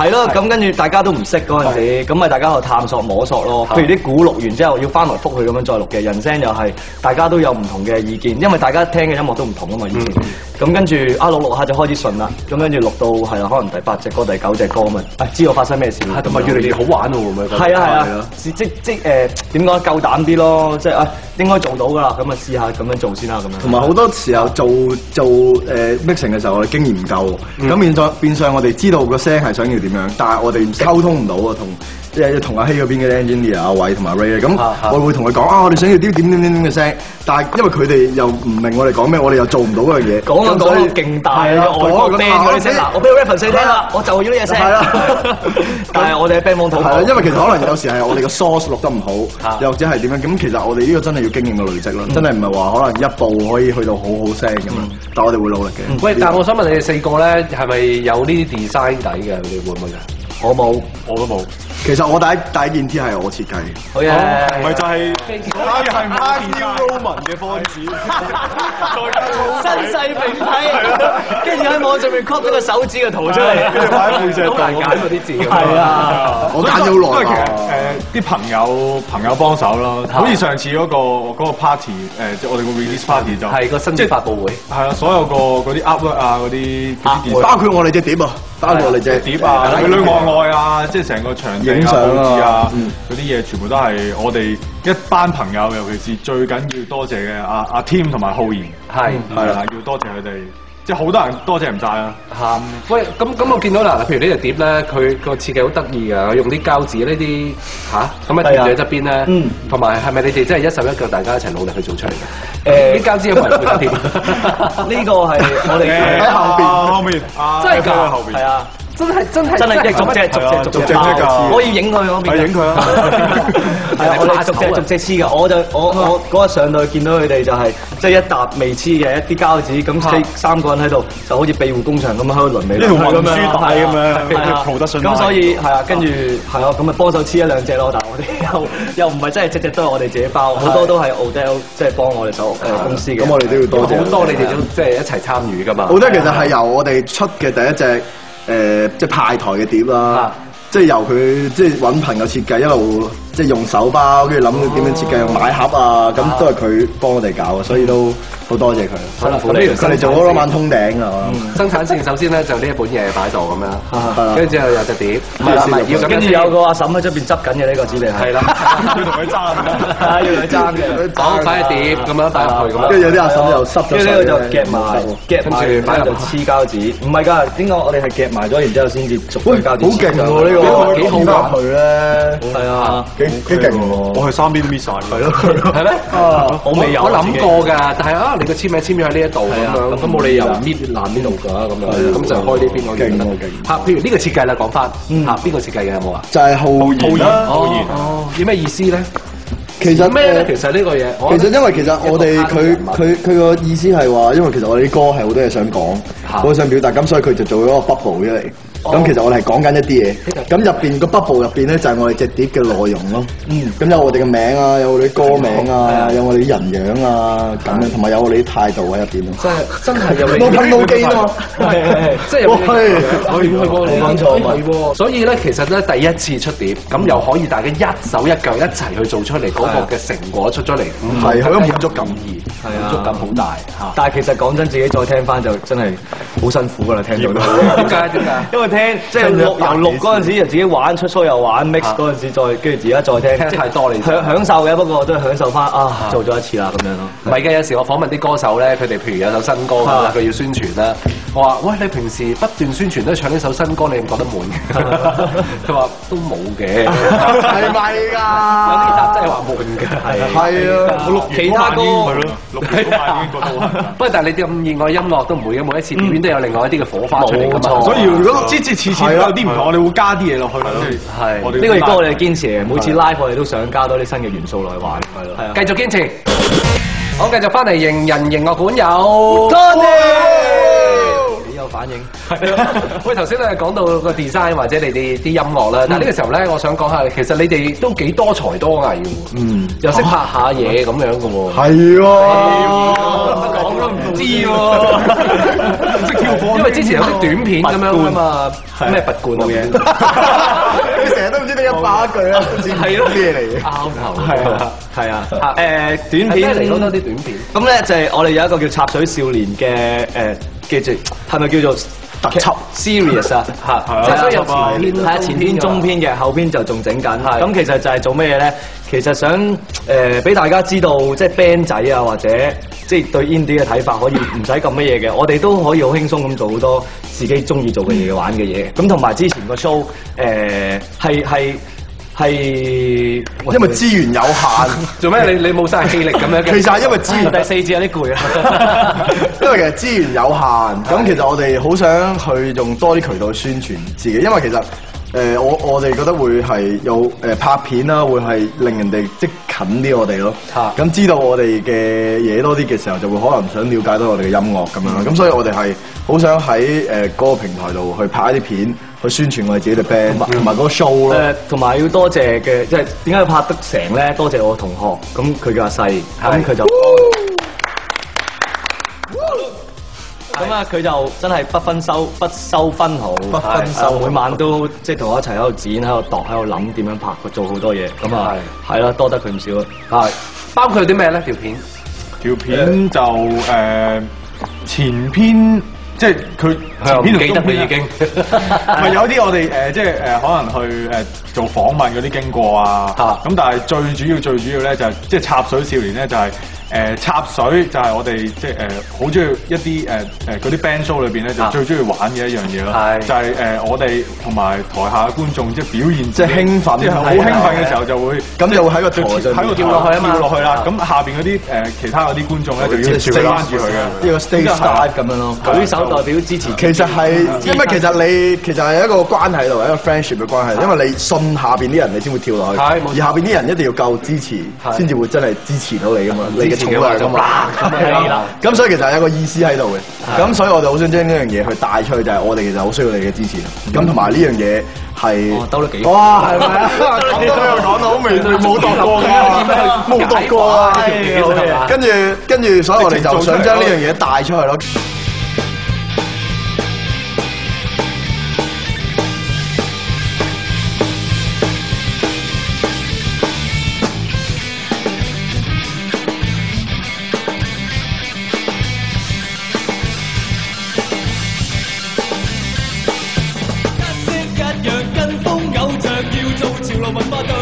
係咯，咁跟住大家都唔識嗰陣時，咁咪大家喺度探索摸索咯。譬如啲鼓錄完之後要翻來覆去咁樣再錄嘅，人聲又係大家都有唔同嘅意見，因為大家聽嘅音樂都唔同啊嘛以前。咁跟住錄下就開始順啦，咁跟住錄到係可能第8隻歌、第9隻歌咁啊，知道發生咩事。同埋越嚟越好玩喎，會唔會？係啊，即點講夠膽啲咯，即係應該做到㗎啦，咁啊試下咁樣做先啦，咁樣。同埋好多時候做mixing 嘅時候，我哋經驗唔夠，咁變相我哋知道個聲係想要點樣，但係我哋溝通唔到啊，同阿希嗰邊嘅 engineer 阿偉同埋 Ray 咁，我會同佢講我哋想要啲點嘅聲，但係因為佢哋又唔明我哋講咩，我哋又做唔到嗰樣嘢。講到勁大啊！外國 band 嗰啲聲，嗱我俾個 reference 你聽啦，我就要呢隻聲。係啦，但係我哋喺 band 房討論，因為其實可能有時係我哋個 source 錄得唔好，又或者係點樣，咁其實我哋呢個真係要經驗嘅累積咯，真係唔係話可能一步可以去到好好聲咁樣，但我哋會努力嘅。喂，但係我想問你哋4個咧，係咪有呢啲 design 底嘅？你會唔會㗎？我冇，我都冇。其實我第一件 T 係我設計嘅。好嘢，咪就係係 Roman 嘅方子，身世並蒂，跟住喺網上面 cut 咗個手指嘅圖出嚟，跟住擺喺背脊度，好難揀嗰啲字。係啊，我揀咗好耐啊。啲朋友幫手咯，好似上次嗰個 party， 即係我哋個 release party 就係個新碟發佈會。係啊，所有嗰啲 artwork 啊，嗰啲包括我哋隻碟啊，包括我哋隻碟啊，裏裏外外啊，即係成個場地影相啊，嗰啲嘢全部都係我哋一班朋友，尤其是最緊要多謝嘅阿 Tim 同埋浩然，係啦，要多謝佢哋。即係好多人多謝唔晒啊！喂，咁我見到啦，譬如呢隻碟咧，佢個設計好得意㗎，用啲膠紙呢啲咁啊貼喺側邊咧，同埋係咪你哋真係一手一腳大家一齊努力去做出嚟嘅？啲膠紙有冇人負責貼？呢個係我哋喺後邊，真係㗎，後邊係啊。真係逐隻㗎，我要影佢嗰邊。影佢啊！係啊，我哋逐隻黐㗎。我嗰日上到去見到佢哋就係即係一沓未黐嘅一啲膠紙，咁3個人喺度就好似庇護工場咁喺度輪嚟。呢條運輸帶咁樣，鋪得順。咁所以係啊，跟住係啊，咁啊幫手黐1-2隻咯。但係我哋又唔係真係隻都係我哋自己包，好多都係 Odell 即係幫我哋公司嘅。咁我哋都要多謝。好多你哋都即係一齊參與㗎嘛。Odell其實係由我哋出嘅第一隻。即係派台嘅碟啦，即係由佢即係揾朋友設計，一路即係用手包，跟住諗點樣設計，用買盒啊，咁都係佢幫我哋搞嘅，所以都好多謝佢。好啦，佢哋做咗浪漫通頂啊嘛。生產線首先咧就呢一本嘢擺喺度咁樣，跟住之後有隻碟，跟住有個阿嬸喺出邊執緊嘅呢個紙嚟係啦，要同佢爭，要同佢爭嘅，攞塊碟咁樣擺入去咁樣，跟住有啲阿嬸又濕咗，跟住呢個就夾埋擺喺度黐膠紙，唔係㗎，點解我哋係夾埋咗，然之後先至逐塊膠紙？好勁喎呢個，幾好㗎佢咧，係啊，幾勁喎！我係3邊都搣晒，係咯，係咩？我未有，我諗過㗎，但係你個簽名簽咗喺呢一度咁樣，咁冇理由搣爛呢度㗎咁樣，咁就開呢邊嗰邊啦。譬如呢個設計啦，講翻邊個設計嘅有冇啊？就係浩然。哦，有咩意思咧？其實咩咧？其實呢個嘢，其實因為其實我哋佢個意思係話，因為其實我哋啲歌係好多嘢想講，好想表達，咁所以佢就做咗個 bubble 出嚟。咁其實我哋係講緊一啲嘢，咁入邊個 bubble 入邊咧就係我哋隻碟嘅內容咯。咁有我哋嘅名啊，有我哋啲歌名啊，有我哋啲人樣啊，咁樣同埋有我哋啲態度喺入邊咯。真係有冇噴冇機啊嘛，即係可以喎，講錯喎。所以咧，其實咧第一次出碟，咁又可以大家一手一腳一齊去做出嚟嗰個嘅成果出咗嚟，係好有滿足感，滿足感好大嚇。但係其實講真，自己再聽翻就真係好辛苦㗎啦，聽到都。點解？因為聽即係由錄嗰陣時就自己玩出 show 又玩 mix 嗰陣時再跟住而家再聽太多你享受嘅，不過都係享受翻做咗一次啦咁樣咯。唔係嘅，有時我訪問啲歌手咧，佢哋譬如有首新歌咁啦，佢要宣傳啦，我話喂，你平時不斷宣傳都唱呢首新歌，你唔覺得悶嘅？佢話都冇嘅，係咪㗎？有啲集真係話悶嘅，係啊，我錄其他歌係咯，6年已經覺得好。不過但係你咁熱愛音樂都唔會嘅，每一次表演都有另外一啲嘅火花出嚟㗎嘛。所以如果次次都有啲唔同，我哋會加啲嘢落去咯。係呢個亦都我哋堅持嘅，每次 live 我哋都想加多啲新嘅元素落去玩。係咯，繼續堅持。好，繼續翻嚟迎人迎樂館有 Tony，幾有反應。喂，頭先咧講到個 design 或者你哋啲音樂啦，但係呢個時候咧，我想講下，其實你哋都幾多才多藝嘅，又識拍下嘢咁樣嘅喎。係喎，講都唔知喎，識跳因為之前有啲短片咁樣啊嘛，咩拔罐冇嘢，你成日都唔知你一把一句啦，唔知係咯咩嚟嘅？拗頭係啊，短片嚟講多啲短片。咁咧就係我哋有一個叫插水少年嘅記住係咪叫做特輯 series 啊？即係所以有前篇，係啊，前篇、中篇嘅，後篇就仲整緊。咁其實就係做咩嘢咧？其實想俾大家知道，即係 band 仔啊，或者即係對 indie 嘅睇法，可以唔使咁乜嘢嘅。我哋都可以好輕鬆咁做好多自己中意做嘅嘢、玩嘅嘢。咁同埋之前個 show 係因為資源有限，做咩你冇晒氣力咁樣？其實係因為資源第四節有啲攰啊。因為其實資源有限，咁其實我哋好想去用多啲渠道宣傳自己，因為其實我哋覺得會係有拍片啦，會係令人哋即近啲我哋咯。咁知道我哋嘅嘢多啲嘅時候，就會可能想了解到我哋嘅音樂咁樣啦。咁所以我哋係好想喺嗰個平台度去拍一啲片，去宣傳我哋自己嘅 band 同埋嗰個 show 咯。同埋要多謝嘅，即係點解要拍得成咧？多謝我同學，咁佢叫阿細，咁佢就。咁啊，佢就真係不收分毫，不分手，每晚都即係同我一齊喺度剪、喺度度、喺度諗點樣拍，做好多嘢。咁啊，係啦，多得佢唔少咯。係，包括啲咩咧？條片就前篇，即係佢前篇同中篇已經，咪有啲我哋即係可能去做訪問嗰啲經過啊。咁但係最主要咧就係即係插水少年咧就係。插水就係我哋即係好中意一啲嗰啲 band show 裏邊咧就最中意玩嘅一樣嘢咯，就係我哋同埋台下嘅觀眾即係表現即係興奮，即係好興奮嘅時候就會咁就會喺個台上跳落去啊嘛，跳落去啦。咁下邊嗰啲其他嗰啲觀眾咧就要跳翻住佢嘅，呢個 stage start 咁樣咯，舉手代表支持。其實係因為其實係一個關係度，一個 friendship 嘅關係，因為你信下邊啲人，你先會跳落去，而下邊啲人一定要夠支持，先至會真係支持到你噶嘛，你嘅重量噶嘛，係啦。咁所以其實係一個意思喺度嘅。咁所以我哋好想將呢樣嘢去帶出去，就係我哋其實好需要你嘅支持。咁同埋呢樣嘢係兜得幾哇，係咪啊？講到又講到未冇讀過嘅，冇讀過啊！跟住，所以我哋就想將呢樣嘢帶出去咯。一樣跟風偶像，要做潮流文化對。